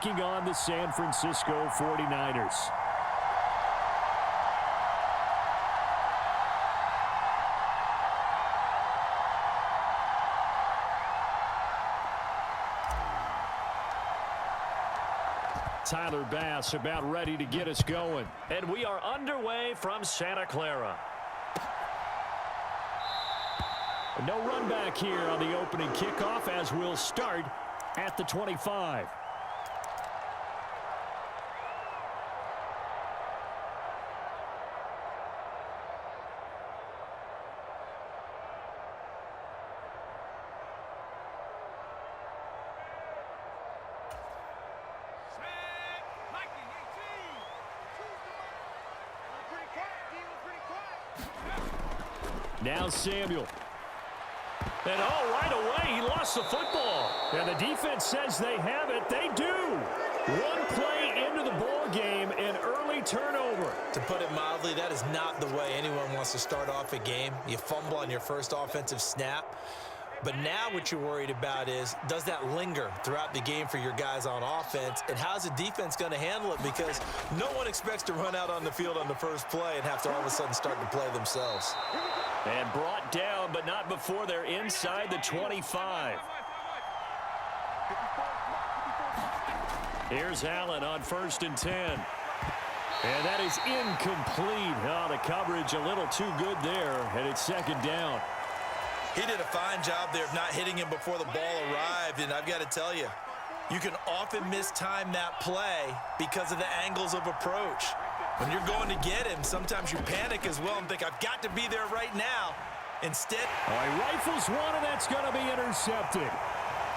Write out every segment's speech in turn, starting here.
taking on the San Francisco 49ers. Tyler Bass about ready to get us going. And we are underway from Santa Clara. No run back here on the opening kickoff as we'll start at the 25. Now Samuel. And right away, he lost the football. And the defense says they have it. They do. One play into the ball game, an early turnover. To put it mildly, that is not the way anyone wants to start off a game. You fumble on your first offensive snap. But now what you're worried about is, does that linger throughout the game for your guys on offense? And how's the defense going to handle it? Because no one expects to run out on the field on the first play and have to all of a sudden start to play themselves. And brought down, but not before they're inside the 25. Here's Allen on 1st and 10. And that is incomplete. Oh, the coverage a little too good there, and it's 2nd down. He did a fine job there of not hitting him before the ball arrived, and I've got to tell you, you can often mistime that play because of the angles of approach. When you're going to get him, sometimes you panic as well and think, I've got to be there right now. Instead, he rifles one, and that's going to be intercepted.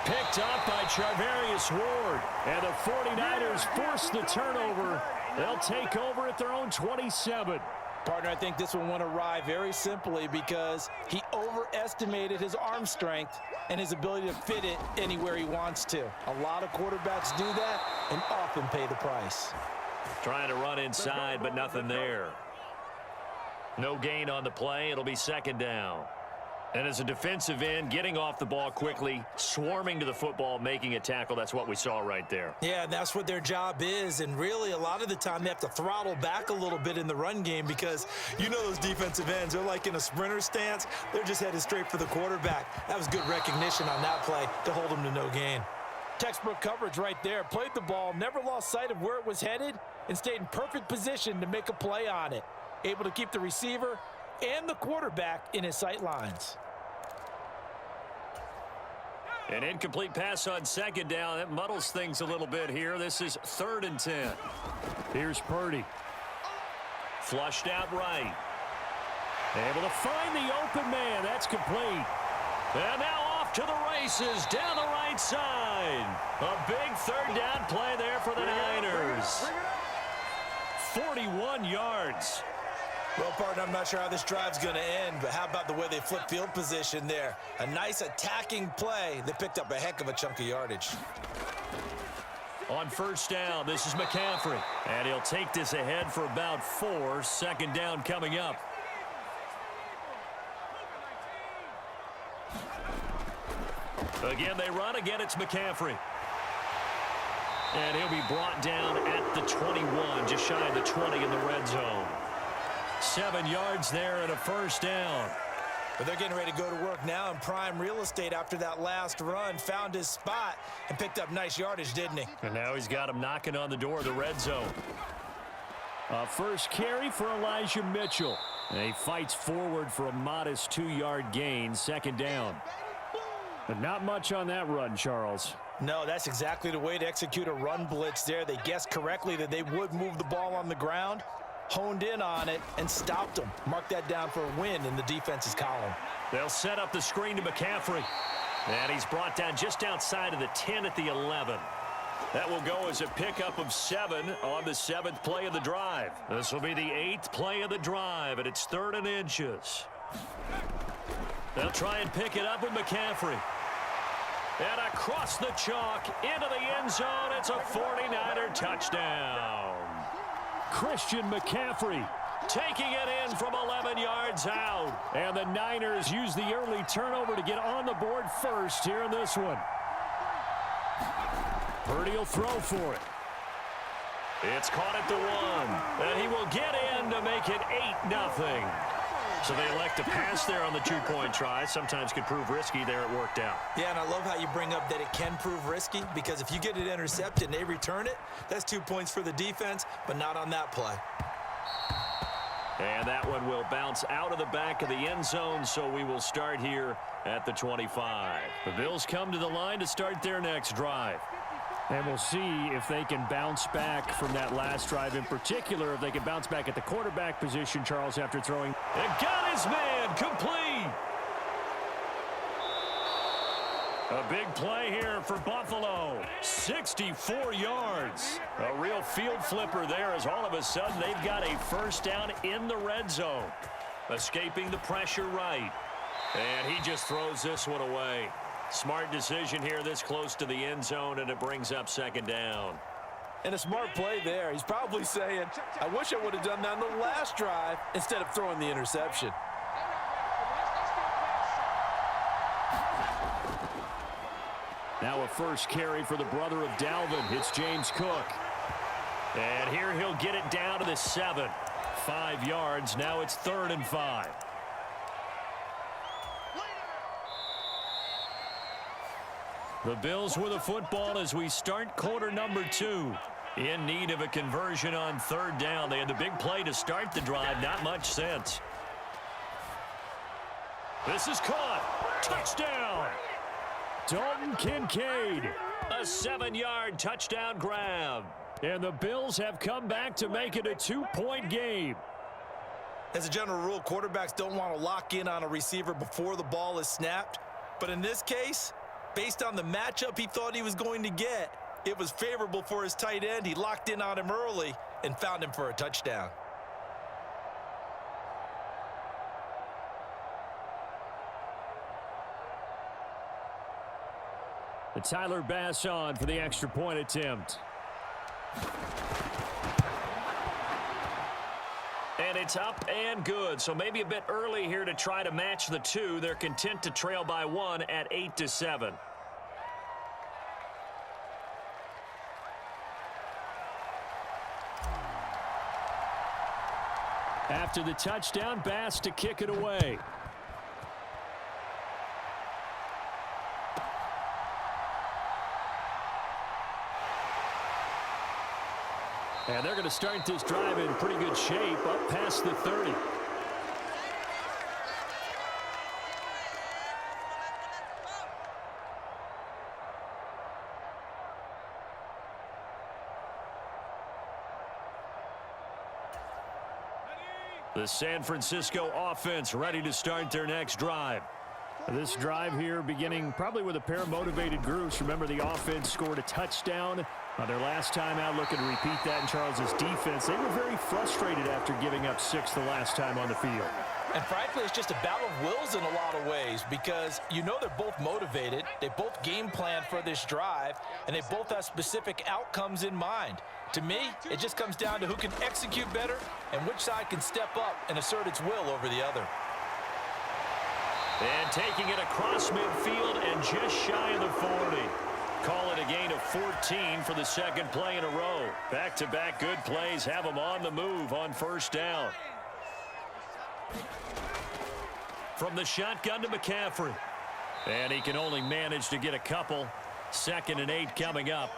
Picked up by Charvarius Ward, and the 49ers force the turnover. They'll take over at their own 27. Partner, I think this one went awry very simply because he overestimated his arm strength and his ability to fit it anywhere he wants to. A lot of quarterbacks do that and often pay the price. Trying to run inside, but nothing there. No gain on the play. It'll be 2nd down. And as a defensive end, getting off the ball quickly, swarming to the football, making a tackle, that's what we saw right there. Yeah, and that's what their job is. And really, a lot of the time, they have to throttle back a little bit in the run game because you know those defensive ends, they're like in a sprinter stance. They're just headed straight for the quarterback. That was good recognition on that play to hold them to no gain. Textbook coverage right there. Played the ball, never lost sight of where it was headed, and stayed in perfect position to make a play on it. Able to keep the receiver and the quarterback in his sight lines. An incomplete pass on 2nd down. That muddles things a little bit here. This is 3rd and 10. Here's Purdy. Flushed out right. Able to find the open man. That's complete. And now off to the races down the right side. A big 3rd down play there for the Niners. 41 yards. Well, partner, I'm not sure how this drive's going to end, but how about the way they flip field position there? A nice attacking play. They picked up a heck of a chunk of yardage. On 1st down, this is McCaffrey. And he'll take this ahead for about 4. 2nd down coming up. Again, they run. Again, it's McCaffrey. And he'll be brought down at the 21, just shy of the 20 in the red zone. 7 yards there and a 1st down. But they're getting ready to go to work now in prime real estate after that last run. Found his spot and picked up nice yardage, didn't he? And now he's got him knocking on the door of the red zone. First carry for Elijah Mitchell. And he fights forward for a modest 2-yard gain. 2nd down. But not much on that run, Charles. No, that's exactly the way to execute a run blitz there. They guessed correctly that they would move the ball on the ground, honed in on it, and stopped them. Mark that down for a win in the defense's column. They'll set up the screen to McCaffrey. And he's brought down just outside of the 10 at the 11. That will go as a pickup of 7 on the 7th play of the drive. This will be the 8th play of the drive, and it's 3rd and inches. They'll try and pick it up with McCaffrey. And across the chalk into the end zone. It's a 49er touchdown. Christian McCaffrey taking it in from 11 yards out. And the Niners use the early turnover to get on the board first here in this one. Purdy will throw for it. It's caught at the 1, and he will get in to make it 8-0. So they elect to pass there on the 2-point try. Sometimes could prove risky. There it worked out. Yeah, and I love how you bring up that it can prove risky, because if you get it intercepted and they return it, that's 2 points for the defense, but not on that play. And that one will bounce out of the back of the end zone, so we will start here at the 25. The Bills come to the line to start their next drive. And we'll see if they can bounce back from that last drive in particular, if they can bounce back at the quarterback position, Charles, after throwing. And got his man complete. A big play here for Buffalo. 64 yards. A real field flipper there, as all of a sudden they've got a first down in the red zone. Escaping the pressure right. And he just throws this one away. Smart decision here this close to the end zone, and it brings up second down. And a smart play there. He's probably saying, I wish I would have done that in the last drive instead of throwing the interception. Now a first carry for the brother of Dalvin. It's James Cook. And here he'll get it down to the 7. 5 yards. Now it's 3rd and 5. The Bills with the football as we start quarter number 2. In need of a conversion on 3rd down. They had the big play to start the drive. Not much sense. This is caught. Touchdown. Dalton Kincaid. A 7-yard touchdown grab. And the Bills have come back to make it a 2-point game. As a general rule, quarterbacks don't want to lock in on a receiver before the ball is snapped. But in this case, based on the matchup he thought he was going to get, it was favorable for his tight end. He locked in on him early and found him for a touchdown. The Tyler Bass on for the extra point attempt. And it's up and good. So maybe a bit early here to try to match the 2. They're content to trail by 1 at 8-7. After the touchdown, Bass to kick it away. And they're going to start this drive in pretty good shape, up past the 30. The San Francisco offense ready to start their next drive. This drive here beginning probably with a pair of motivated groups. Remember, the offense scored a touchdown on their last time out, looking to repeat that in Charles's defense. They were very frustrated after giving up 6 the last time on the field. And frankly, it's just a battle of wills in a lot of ways, because you know they're both motivated. They both game plan for this drive, and they both have specific outcomes in mind. To me, it just comes down to who can execute better and which side can step up and assert its will over the other. And taking it across midfield and just shy of the 40. Call it a gain of 14 for the second play in a row. Back-to-back good plays have them on the move on first down. From the shotgun to McCaffrey. And he can only manage to get a couple. 2nd and 8 coming up.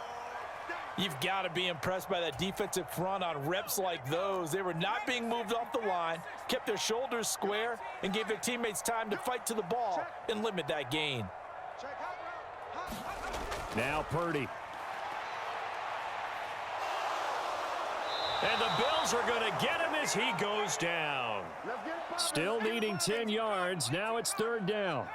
You've got to be impressed by that defensive front on reps like those. They were not being moved off the line, kept their shoulders square, and gave their teammates time to fight to the ball and limit that gain. Now Purdy. And the Bills are going to get him as he goes down. Still needing 10 yards. Now it's 3rd down.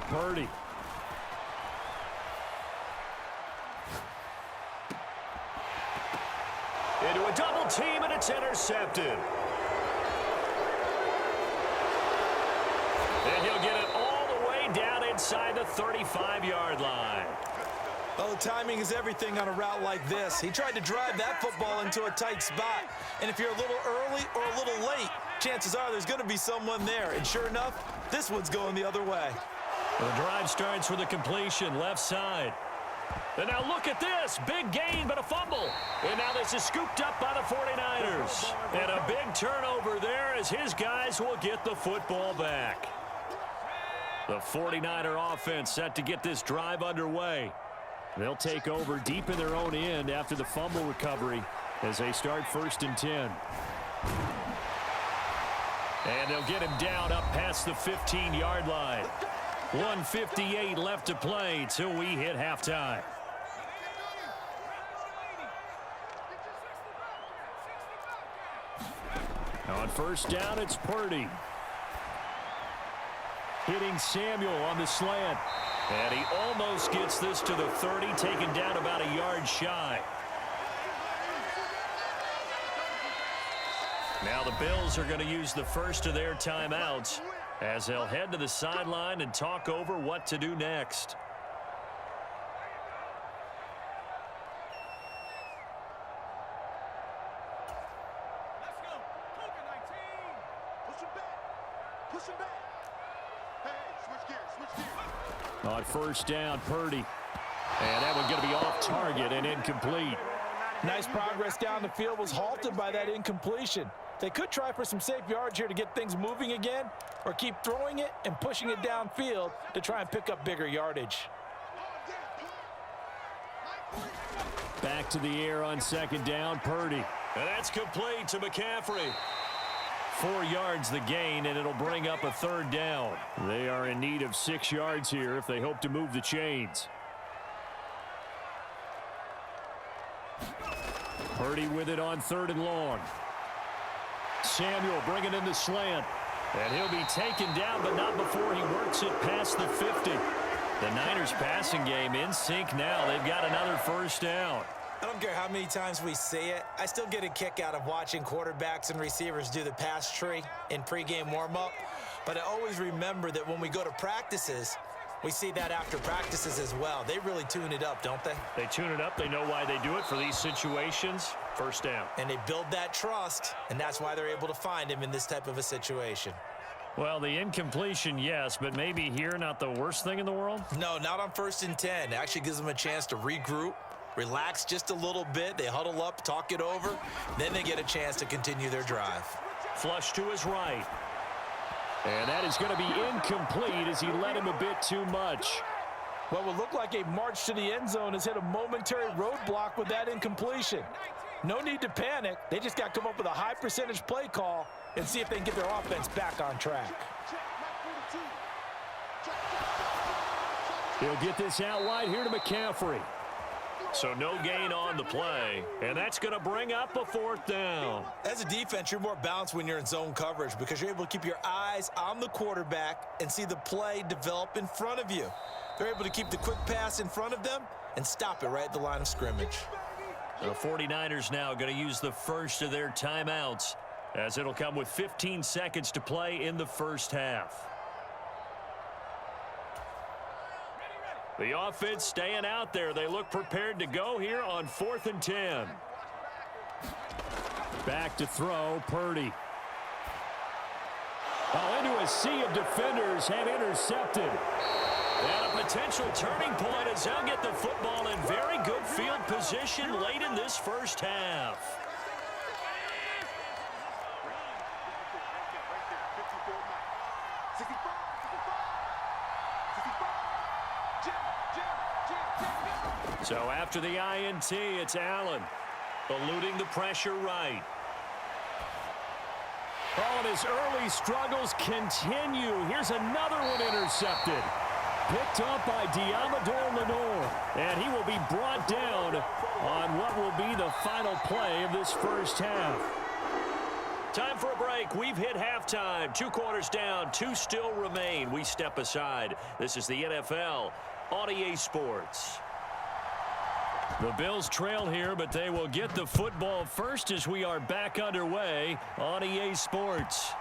Purdy. Into a double team, and it's intercepted. And he'll get it all the way down inside the 35-yard line. Oh, timing is everything on a route like this. He tried to drive that football into a tight spot. And if you're a little early or a little late, chances are there's going to be someone there. And sure enough, this one's going the other way. The drive starts with a completion, left side. And now look at this. Big gain, but a fumble. And now this is scooped up by the 49ers. And a big turnover there as his guys will get the football back. The 49er offense set to get this drive underway. They'll take over deep in their own end after the fumble recovery as they start 1st and 10. And they'll get him down up past the 15-yard line. 1:58 left to play till we hit halftime. On 1st down, it's Purdy. Hitting Samuel on the slant. And he almost gets this to the 30, taken down about a yard shy. Now the Bills are going to use the first of their timeouts as they'll head to the sideline and talk over what to do next. On 1st down, Purdy. And that one's going to be off target and incomplete. Nice progress down the field was halted by that incompletion. They could try for some safe yards here to get things moving again, or keep throwing it and pushing it downfield to try and pick up bigger yardage. Back to the air on 2nd down, Purdy. And that's complete to McCaffrey. 4 yards the gain, and it'll bring up a 3rd down. They are in need of 6 yards here if they hope to move the chains. Purdy with it on 3rd and long. Samuel bringing in the slant. And he'll be taken down, but not before he works it past the 50. The Niners passing game in sync now. They've got another 1st down. I don't care how many times we see it. I still get a kick out of watching quarterbacks and receivers do the pass tree in pregame warm-up. But I always remember that when we go to practices, we see that after practices as well. They really tune it up, don't they? They tune it up. They know why they do it for these situations. 1st down. And they build that trust, and that's why they're able to find him in this type of a situation. Well, the incompletion, yes, but maybe here not the worst thing in the world? No, not on 1st and 10. It actually gives them a chance to regroup, relax just a little bit. They huddle up, talk it over. Then they get a chance to continue their drive. Flush to his right. And that is going to be incomplete as he led him a bit too much. What would look like a march to the end zone has hit a momentary roadblock with that incompletion. No need to panic. They just got to come up with a high percentage play call and see if they can get their offense back on track. He'll get this out wide here to McCaffrey. So no gain on the play, and that's going to bring up a 4th down. As a defense, you're more balanced when you're in zone coverage because you're able to keep your eyes on the quarterback and see the play develop in front of you. They're able to keep the quick pass in front of them and stop it right at the line of scrimmage. The 49ers now going to use the first of their timeouts as it'll come with 15 seconds to play in the 1st half. The offense staying out there. They look prepared to go here on 4th and 10. Back to throw, Purdy. Oh, into a sea of defenders and intercepted. And a potential turning point as they'll get the football in very good field position late in this 1st half. So after the INT, it's Allen eluding the pressure right. Oh, and his early struggles continue. Here's another one intercepted. Picked up by Diamador Lenore. And he will be brought down on what will be the final play of this 1st half. Time for a break. We've hit halftime. 2 quarters down, 2 still remain. We step aside. This is the NFL on EA Sports. The Bills trail here, but they will get the football first as we are back underway on EA Sports.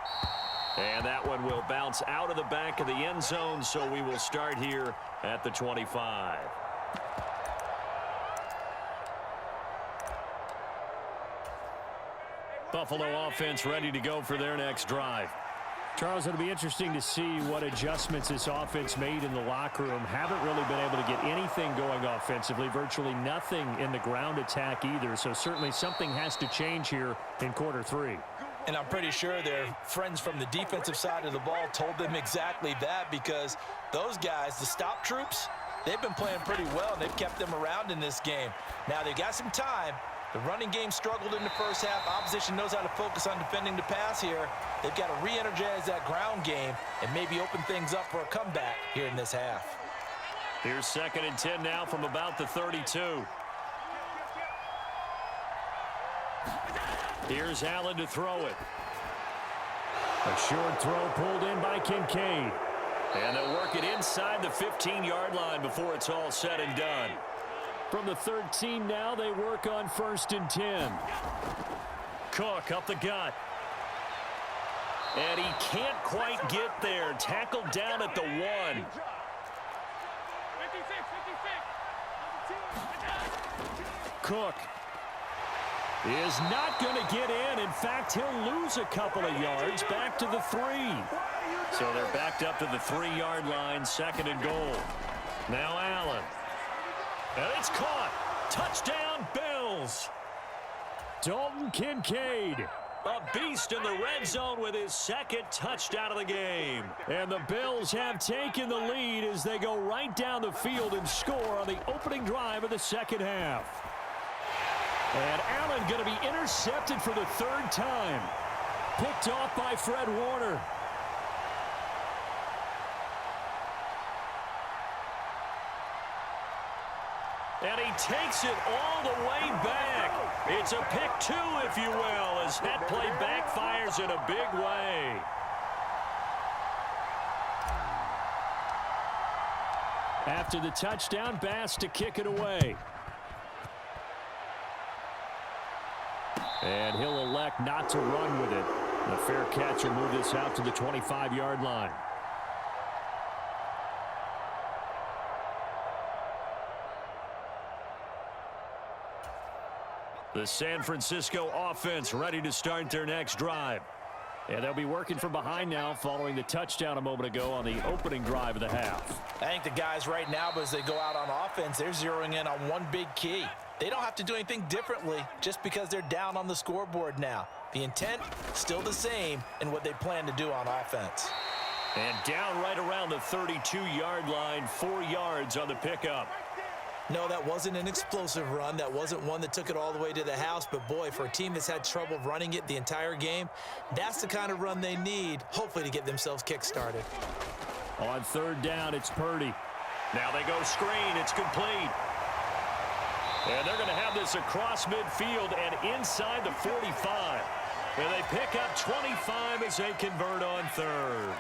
And that one will bounce out of the back of the end zone, so we will start here at the 25. Buffalo offense ready to go for their next drive. Charles, it'll be interesting to see what adjustments this offense made in the locker room. Haven't really been able to get anything going offensively, virtually nothing in the ground attack either. So certainly something has to change here in quarter three. And I'm pretty sure their friends from the defensive side of the ball told them exactly that, because those guys, the stop troops, they've been playing pretty well, and they've kept them around in this game. Now, they've got some time. The running game struggled in the first half. Opposition knows how to focus on defending the pass here. They've got to re-energize that ground game and maybe open things up for a comeback here in this half. Here's 2nd and 10 now from about the 32. Here's Allen to throw it. A short throw pulled in by Kincaid. And they'll work it inside the 15-yard line before it's all said and done. From the 13 now, they work on 1st and 10. Cook up the gut. And he can't quite get there. Tackled down at the 1. Cook is not going to get in. In fact, he'll lose a couple of yards back to the 3. So they're backed up to the 3-yard line, 2nd and goal. Now Allen. And it's caught. Touchdown, Bills. Dalton Kincaid. A beast in the red zone with his 2nd touchdown of the game. And the Bills have taken the lead as they go right down the field and score on the opening drive of the 2nd half. And Allen going to be intercepted for the 3rd time. Picked off by Fred Warner. And he takes it all the way back. It's a pick 2, if you will, as that play backfires in a big way. After the touchdown, Bass to kick it away. And he'll elect not to run with it. The fair catch will move this out to the 25-yard line. The San Francisco offense ready to start their next drive. And they'll be working from behind now following the touchdown a moment ago on the opening drive of the half. I think the guys right now, as they go out on offense, they're zeroing in on one big key. They don't have to do anything differently just because they're down on the scoreboard now. The intent still the same in what they plan to do on offense. And down right around the 32-yard line, 4 yards on the pickup. No, that wasn't an explosive run. That wasn't one that took it all the way to the house. But, boy, for a team that's had trouble running it the entire game, that's the kind of run they need, hopefully, to get themselves kick-started. On 3rd down, it's Purdy. Now they go screen. It's complete. And they're going to have this across midfield and inside the 45. And they pick up 25 as they convert on 3rd.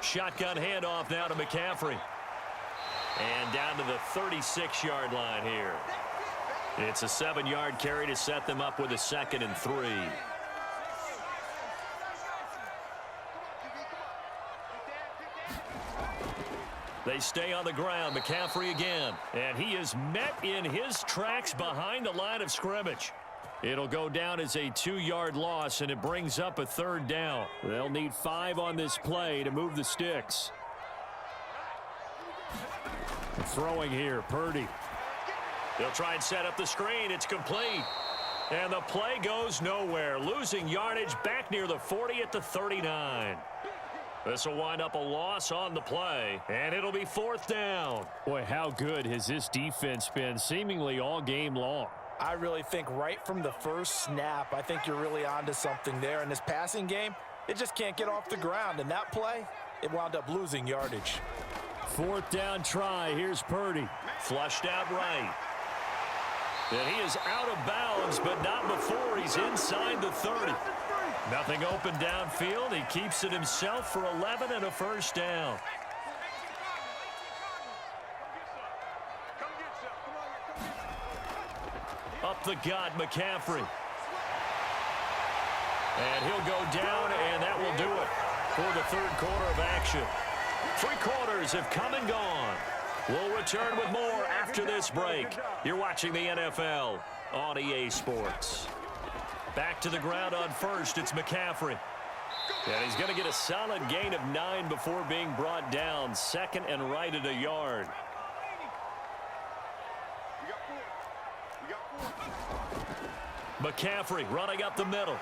Shotgun handoff now to McCaffrey. And down to the 36-yard line here. It's a 7-yard carry to set them up with a 2nd and 3. They stay on the ground. McCaffrey again. And he is met in his tracks behind the line of scrimmage. It'll go down as a 2-yard loss, and it brings up a 3rd down. They'll need 5 on this play to move the sticks. Throwing here, Purdy. They'll try and set up the screen. It's complete. And the play goes nowhere. Losing yardage back near the 40 at the 39. This will wind up a loss on the play, and it'll be 4th down. Boy, how good has this defense been seemingly all game long? I really think right from the first snap, I think you're really onto something there. In this passing game, it just can't get off the ground. And that play, it wound up losing yardage. 4th down try. Here's Purdy. Flushed out right. And he is out of bounds, but not before he's inside the 30. Nothing open downfield. He keeps it himself for 11 and a 1st down. Up the gut, McCaffrey. And he'll go down, and that will do it for the 3rd quarter of action. 3 quarters have come and gone. We'll return with more after this break. You're watching the NFL on EA Sports. Back to the ground on first, it's McCaffrey. And he's going to get a solid gain of 9 before being brought down. Second and right at a yard. McCaffrey running up the middle.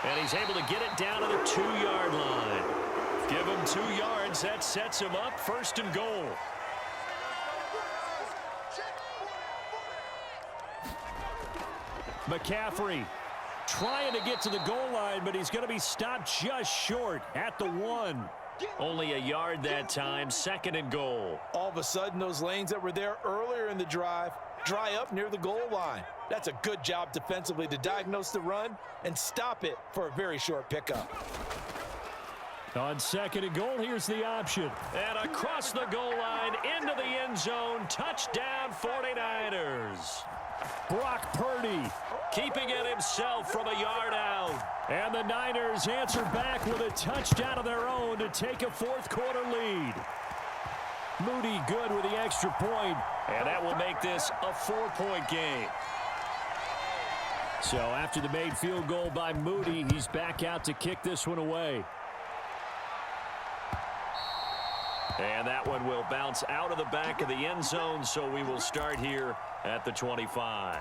And he's able to get it down to the 2-yard line. Give him 2 yards. That sets him up first and goal. McCaffrey trying to get to the goal line, but he's going to be stopped just short at the 1. Only a yard that time, second and goal. All of a sudden, those lanes that were there earlier in the drive dry up near the goal line. That's a good job defensively to diagnose the run and stop it for a very short pickup. On second and goal, here's the option. And across the goal line, into the end zone, touchdown 49ers. Brock Purdy keeping it himself from a yard out. And the Niners answer back with a touchdown of their own to take a fourth-quarter lead. Moody good with the extra point. And that will make this a 4-point game. So after the made field goal by Moody, he's back out to kick this one away. And that one will bounce out of the back of the end zone, so we will start here at the 25.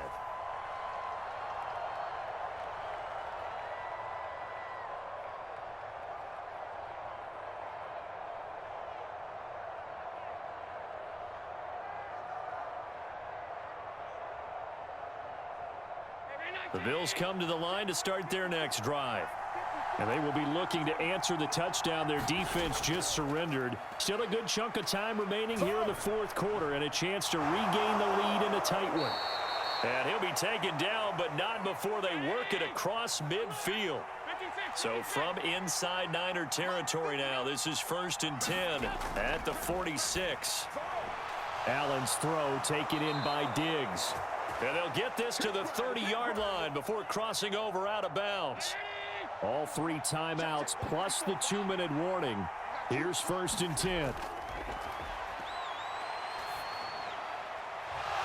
The Bills come to the line to start their next drive. And they will be looking to answer the touchdown their defense just surrendered. Still a good chunk of time remaining here in the fourth quarter and a chance to regain the lead in a tight one. And he'll be taken down, but not before they work it across midfield. So from inside Niner territory now, this is 1st and 10 at the 46. Allen's throw taken in by Diggs. And they'll get this to the 30-yard line before crossing over out of bounds. All 3 timeouts plus the 2-minute warning. Here's 1st and 10.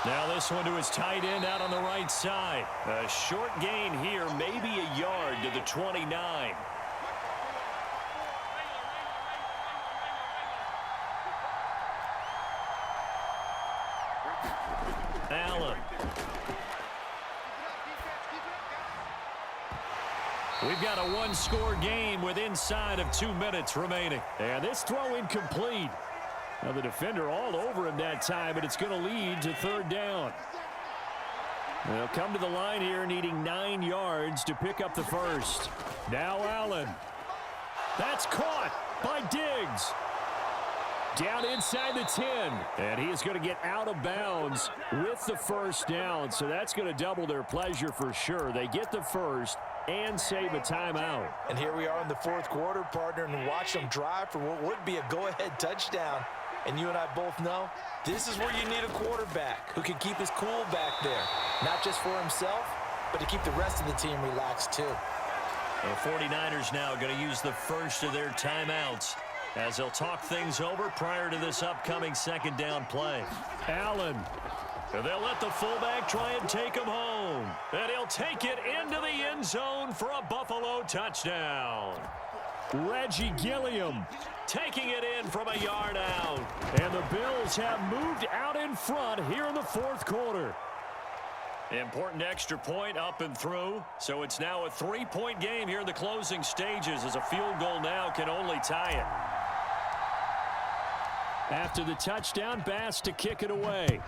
Now this one to his tight end out on the right side. A short gain here, maybe a yard to the 29. Allen. We've got a one-score game with inside of 2 minutes remaining. And this throw incomplete. Now the defender all over him that time, but it's going to lead to 3rd down. They'll come to the line here needing 9 yards to pick up the first. Now Allen. That's caught by Diggs. Down inside the 10. And he is going to get out of bounds with the first down. So that's going to double their pleasure for sure. They get the first and save a timeout. And here we are in the fourth quarter, partner, and watch them drive for what would be a go-ahead touchdown. And you and I both know this is where you need a quarterback who can keep his cool back there. Not just for himself, but to keep the rest of the team relaxed too. The 49ers now going to use the first of their timeouts as they'll talk things over prior to this upcoming 2nd down play. Allen. And they'll let the fullback try and take him home. And he'll take it into the end zone for a Buffalo touchdown. Reggie Gilliam taking it in from a yard out. And the Bills have moved out in front here in the fourth quarter. Important extra point up and through. So it's now a 3-point game here in the closing stages as a field goal now can only tie it. After the touchdown, Bass to kick it away.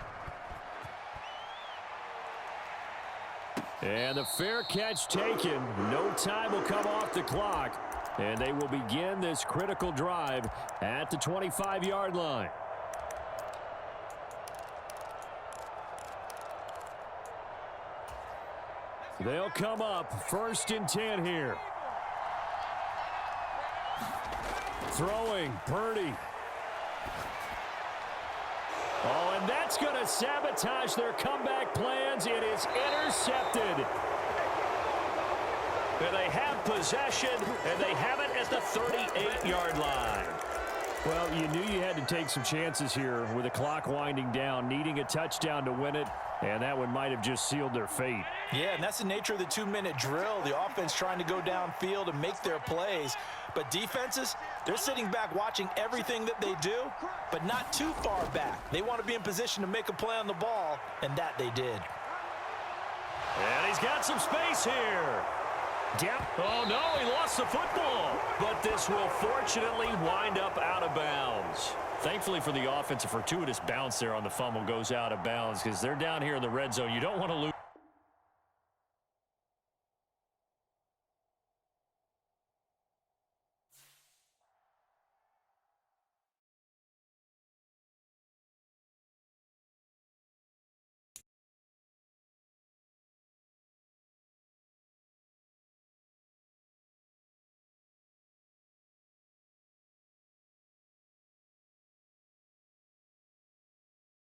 And the fair catch taken. No time will come off the clock. And they will begin this critical drive at the 25-yard line. They'll come up 1st and 10 here. Throwing, Purdy. Oh, and that's going to sabotage their comeback plans. It is intercepted. And they have possession, and they have it at the 38-yard line. Well, you knew you had to take some chances here with the clock winding down, needing a touchdown to win it, and that one might have just sealed their fate. Yeah, and that's the nature of the 2-minute drill. The offense trying to go downfield and make their plays. But defenses, they're sitting back watching everything that they do, but not too far back. They want to be in position to make a play on the ball, and that they did. And he's got some space here. Yep. Oh, no, he lost the football. But this will fortunately wind up out of bounds. Thankfully for the offense, a fortuitous bounce there on the fumble goes out of bounds because they're down here in the red zone. You don't want to lose.